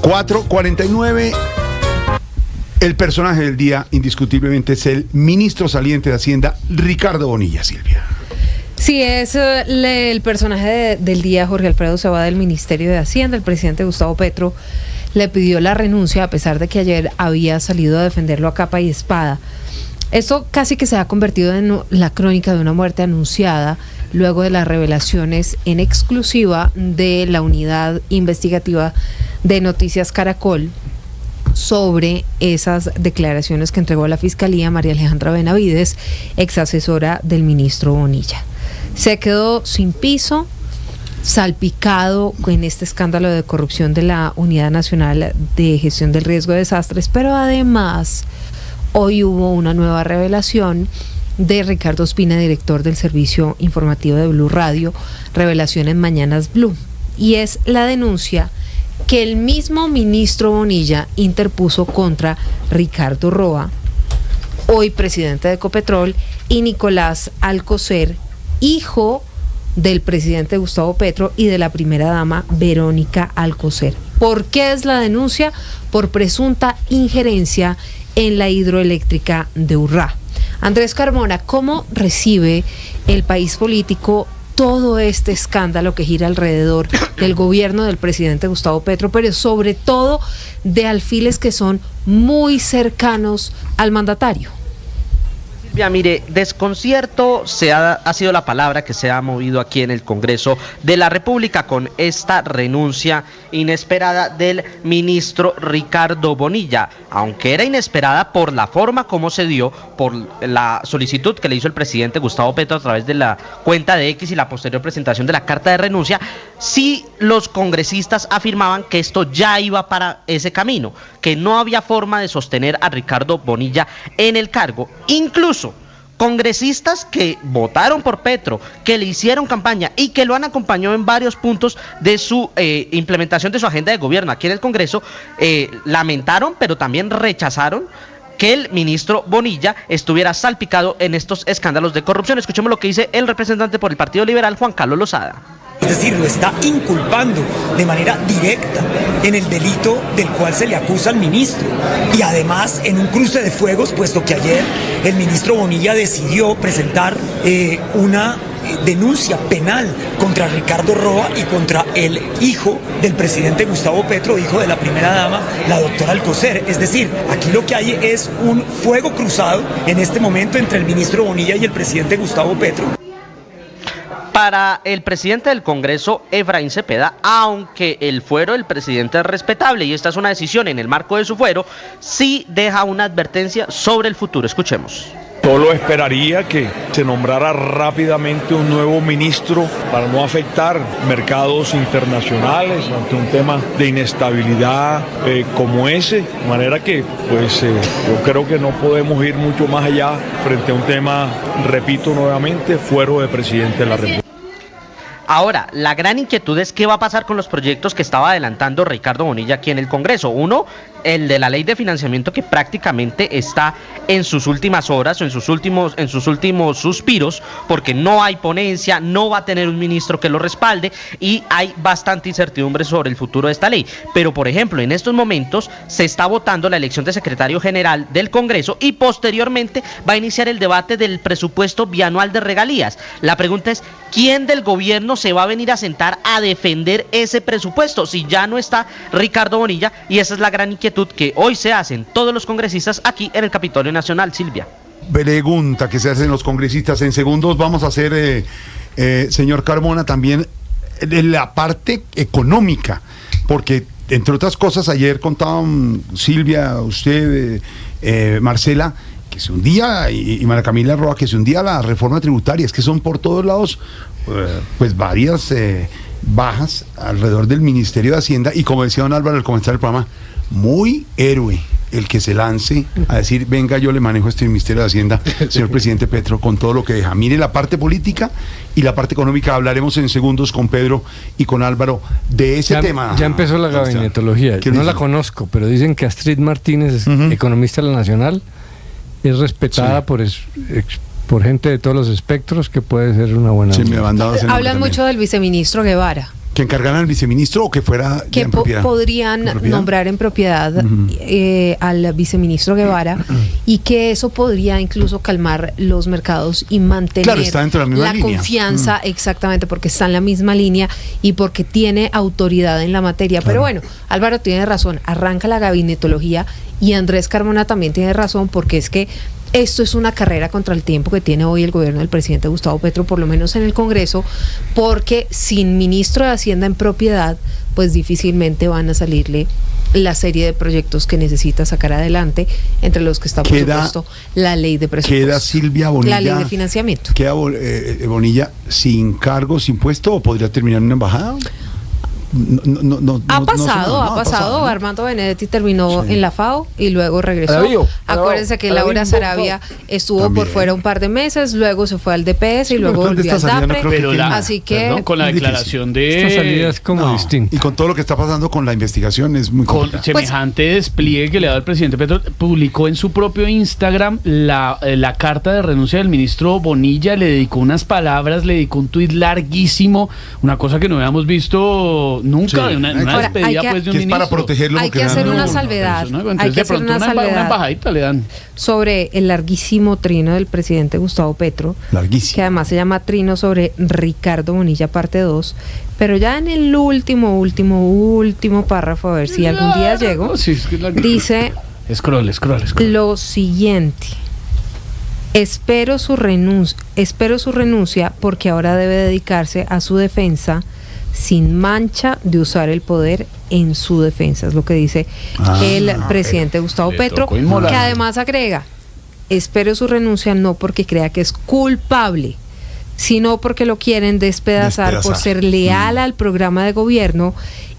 4:49. El personaje del día, indiscutiblemente, es el ministro saliente de Hacienda, Ricardo Bonilla, Silvia. Sí, es el personaje del día. Jorge Alfredo se va del Ministerio de Hacienda. El presidente Gustavo Petro le pidió la renuncia, a pesar de que ayer había salido a defenderlo a capa y espada. Esto casi que se ha convertido en la crónica de una muerte anunciada, luego de las revelaciones en exclusiva de la unidad investigativa de Noticias Caracol sobre esas declaraciones que entregó la Fiscalía María Alejandra Benavides, ex asesora del ministro Bonilla. Se quedó sin piso, salpicado en este escándalo de corrupción de la Unidad Nacional de Gestión del Riesgo de Desastres, pero además hoy hubo una nueva revelación de Ricardo Ospina, director del servicio informativo de Blue Radio, revelación en Mañanas Blue, y es la denuncia que el mismo ministro Bonilla interpuso contra Ricardo Roa, hoy presidente de Ecopetrol, y Nicolás Alcocer, hijo del presidente Gustavo Petro y de la primera dama Verónica Alcocer. ¿Por qué es la denuncia? Por presunta injerencia en la hidroeléctrica de Urrá. Andrés Carmona, ¿cómo recibe el país político todo este escándalo que gira alrededor del gobierno del presidente Gustavo Petro, pero sobre todo de alfiles que son muy cercanos al mandatario? Ya, mire, desconcierto ha sido la palabra que se ha movido aquí en el Congreso de la República con esta renuncia inesperada del ministro Ricardo Bonilla, aunque era inesperada por la forma como se dio, por la solicitud que le hizo el presidente Gustavo Petro a través de la cuenta de X y la posterior presentación de la carta de renuncia. Sí, los congresistas afirmaban que esto ya iba para ese camino, que no había forma de sostener a Ricardo Bonilla en el cargo. Incluso congresistas que votaron por Petro, que le hicieron campaña y que lo han acompañado en varios puntos de su implementación de su agenda de gobierno aquí en el Congreso, lamentaron, pero también rechazaron que el ministro Bonilla estuviera salpicado en estos escándalos de corrupción. Escuchemos lo que dice el representante por el Partido Liberal, Juan Carlos Lozada. Es decir, lo está inculpando de manera directa en el delito del cual se le acusa al ministro. Y además en un cruce de fuegos, puesto que ayer el ministro Bonilla decidió presentar una denuncia penal contra Ricardo Roa y contra el hijo del presidente Gustavo Petro, hijo de la primera dama, la doctora Alcocer. Es decir, aquí lo que hay es un fuego cruzado en este momento entre el ministro Bonilla y el presidente Gustavo Petro. Para el presidente del Congreso, Efraín Cepeda, aunque el fuero del presidente es respetable y esta es una decisión en el marco de su fuero, sí deja una advertencia sobre el futuro. Escuchemos. Solo esperaría que se nombrara rápidamente un nuevo ministro para no afectar mercados internacionales ante un tema de inestabilidad como ese. De manera que, yo creo que no podemos ir mucho más allá frente a un tema, repito nuevamente, fuero de presidente de la República. Ahora, la gran inquietud es qué va a pasar con los proyectos que estaba adelantando Ricardo Bonilla aquí en el Congreso. Uno, el de la ley de financiamiento, que prácticamente está en sus últimas horas o en sus últimos suspiros, porque no hay ponencia, no va a tener un ministro que lo respalde y hay bastante incertidumbre sobre el futuro de esta ley. Pero, por ejemplo, en estos momentos se está votando la elección de secretario general del Congreso y posteriormente va a iniciar el debate del presupuesto bianual de regalías. La pregunta es, ¿quién del gobierno se va a venir a sentar a defender ese presupuesto si ya no está Ricardo Bonilla? Y esa es la gran inquietud que hoy se hacen todos los congresistas aquí en el Capitolio Nacional. Silvia. Pregunta que se hacen los congresistas. En segundos vamos a hacer, señor Carmona, también la parte económica, porque entre otras cosas ayer contaban Silvia, usted, Marcela, que se hundía, y María Camila Roa, que se hundía la reforma tributaria. Es que son por todos lados pues varias bajas alrededor del Ministerio de Hacienda, y como decía don Álvaro al comenzar el programa, muy héroe el que se lance a decir, venga, yo le manejo este Ministerio de Hacienda, señor presidente Petro, con todo lo que deja. Mire la parte política y la parte económica. Hablaremos en segundos con Pedro y con Álvaro de ese tema. Ya empezó la gabinetología. No la conozco, pero dicen que Astrid Martínez, economista de la Nacional, es respetada por gente de todos los espectros, que puede ser una buena... Hablan mucho del viceministro Guevara. ¿Que encargaran al viceministro o que fuera que en propiedad? Podrían nombrar en propiedad al viceministro Guevara y que eso podría incluso calmar los mercados y mantener está dentro de la misma línea. Confianza, exactamente, porque está en la misma línea y porque tiene autoridad en la materia. Pero bueno, Álvaro tiene razón, arranca la gabinetología y Andrés Carmona también tiene razón, porque es que esto es una carrera contra el tiempo que tiene hoy el gobierno del presidente Gustavo Petro, por lo menos en el Congreso, porque sin ministro de Hacienda en propiedad, pues difícilmente van a salirle la serie de proyectos que necesita sacar adelante, entre los que está, por supuesto, la ley de presupuesto. ¿Queda Silvia Bonilla? La ley de financiamiento. ¿Queda Bonilla sin cargo, sin puesto o podría terminar en una embajada? Ha pasado. ¿no? Armando Benedetti terminó en la FAO y luego regresó. Acuérdense que Laura Sarabia estuvo también por fuera un par de meses, luego se fue al DPS y luego volvió al DAPRE. Así que con la declaración de esta salida es como distinta. Y con todo lo que está pasando con la investigación es muy complicado. Con semejante despliegue que le da el presidente Petro, publicó en su propio Instagram la carta de renuncia del ministro Bonilla, le dedicó unas palabras, le dedicó un tuit larguísimo, una cosa que no habíamos visto nunca, una despedida pues de un ministro. Para protegerlo. Hay que hacer una salvedad. Entonces de pronto una embajadita le dan. Sobre el larguísimo trino del presidente Gustavo Petro, que además se llama Trino sobre Ricardo Bonilla parte 2, pero ya en el último párrafo, a ver si algún día llego, dice scroll. Lo siguiente: espero su renuncia porque ahora debe dedicarse a su defensa sin mancha de usar el poder en su defensa. Es lo que dice el presidente Gustavo Petro, que además agrega: espero su renuncia no porque crea que es culpable, sino porque lo quieren despedazar por ser leal al programa de gobierno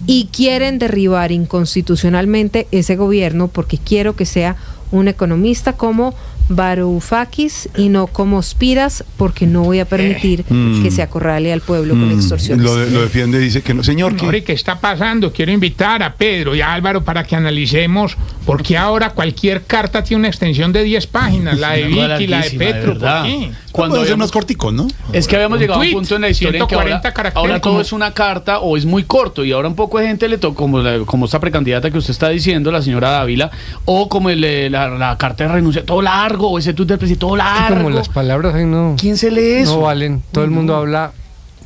y quieren derribar inconstitucionalmente ese gobierno porque quiero que sea un economista como Varoufakis y no como Spiras, porque no voy a permitir que se acorrale al pueblo con extorsiones. Lo defiende, dice que no. Señor, ¿qué está pasando? Quiero invitar a Pedro y a Álvaro para que analicemos por qué ahora cualquier carta tiene una extensión de 10 páginas, la de Vicky, la de Petro. ¿Por qué? Cuando hay unos corticos, ¿no? Es que habíamos llegado a un punto en la historia en que ahora todo es una carta o es muy corto, y ahora un poco de gente le toca, como esta precandidata que usted está diciendo, la señora Dávila, o como la carta de renuncia, todo largo, o ese tuit del presidente, todo largo. Como las palabras ahí no. ¿Quién se lee eso? No valen. Todo el mundo habla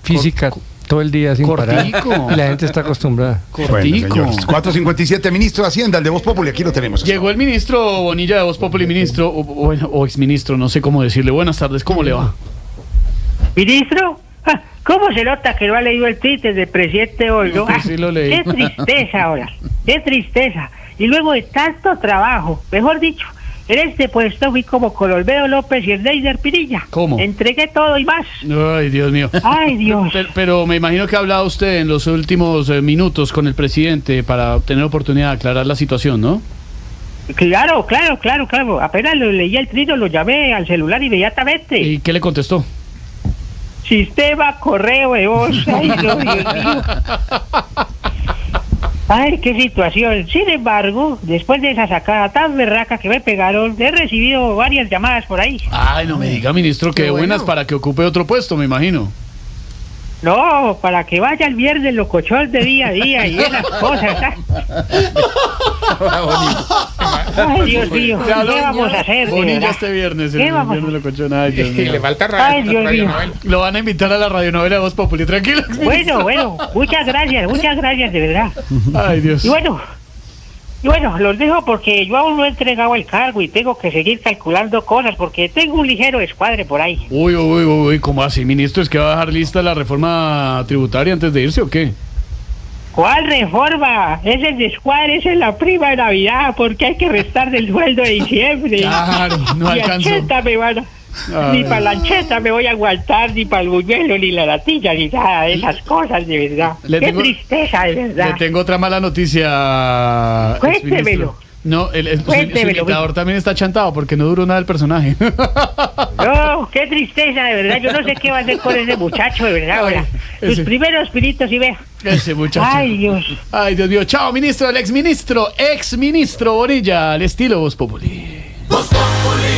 física todo el día sin parar. Y la gente está acostumbrada. Cortico. Bueno, 4:57, ministro de Hacienda, el de Voz Populi, aquí lo tenemos. Llegó el ministro Bonilla de Voz Populi, ministro, o exministro, no sé cómo decirle. Buenas tardes, ¿cómo le va? ¿Ministro? ¿Cómo se nota que no ha leído el Twitter del presidente hoy, no? Sí lo leí. Qué tristeza ahora, qué tristeza. Y luego de tanto trabajo, mejor dicho, en este puesto fui como con Olmedo López y Neider Pirilla. ¿Cómo? Entregué todo y más. Ay, Dios mío. Ay, Dios. Pero me imagino que ha hablado usted en los últimos minutos con el presidente para tener oportunidad de aclarar la situación, ¿no? Claro. Apenas lo leí el trino, lo llamé al celular inmediatamente. ¿Y qué le contestó? Sistema correo de voz. Ay, no, Dios mío. Ay, qué situación. Sin embargo, después de esa sacada tan berraca que me pegaron, he recibido varias llamadas por ahí. Ay, no me diga, ministro, que buenas para que ocupe otro puesto, me imagino. No, para que vaya el viernes locochón de día a día y esas cosas. Ay, Dios mío, ¿qué vamos a hacer? Bonilla este viernes. ¿Qué vamos a hacer? Locochón. Ay, Dios mío. Le falta Ay, Dios mío. Lo van a invitar a la radionovela de Voz Populi, tranquilo. Bueno, muchas gracias, de verdad. Ay, Dios. Y bueno, los dejo porque yo aún no he entregado el cargo y tengo que seguir calculando cosas porque tengo un ligero descuadre por ahí. Uy, ¿cómo así, ministro? ¿Es que va a dejar lista la reforma tributaria antes de irse o qué? ¿Cuál reforma? Ese descuadre es en la prima de Navidad porque hay que restar del sueldo de diciembre. Claro, no alcanzó. Ni para la lancheta me voy a aguantar, ni para el buñuelo, ni la latilla, ni nada de esas cosas, de verdad. Qué tristeza, de verdad. Le tengo otra mala noticia. Cuéntemelo. No, su imitador también está chantado porque no duró nada el personaje. No, qué tristeza, de verdad. Yo no sé qué va a hacer con ese muchacho, de verdad. Ahora, sus primeros pinitos y vea. Ese muchacho. Ay, Dios. Ay, Dios mío. Chao, ministro, el exministro Bonilla, al estilo Voz Populi. Voz Populi.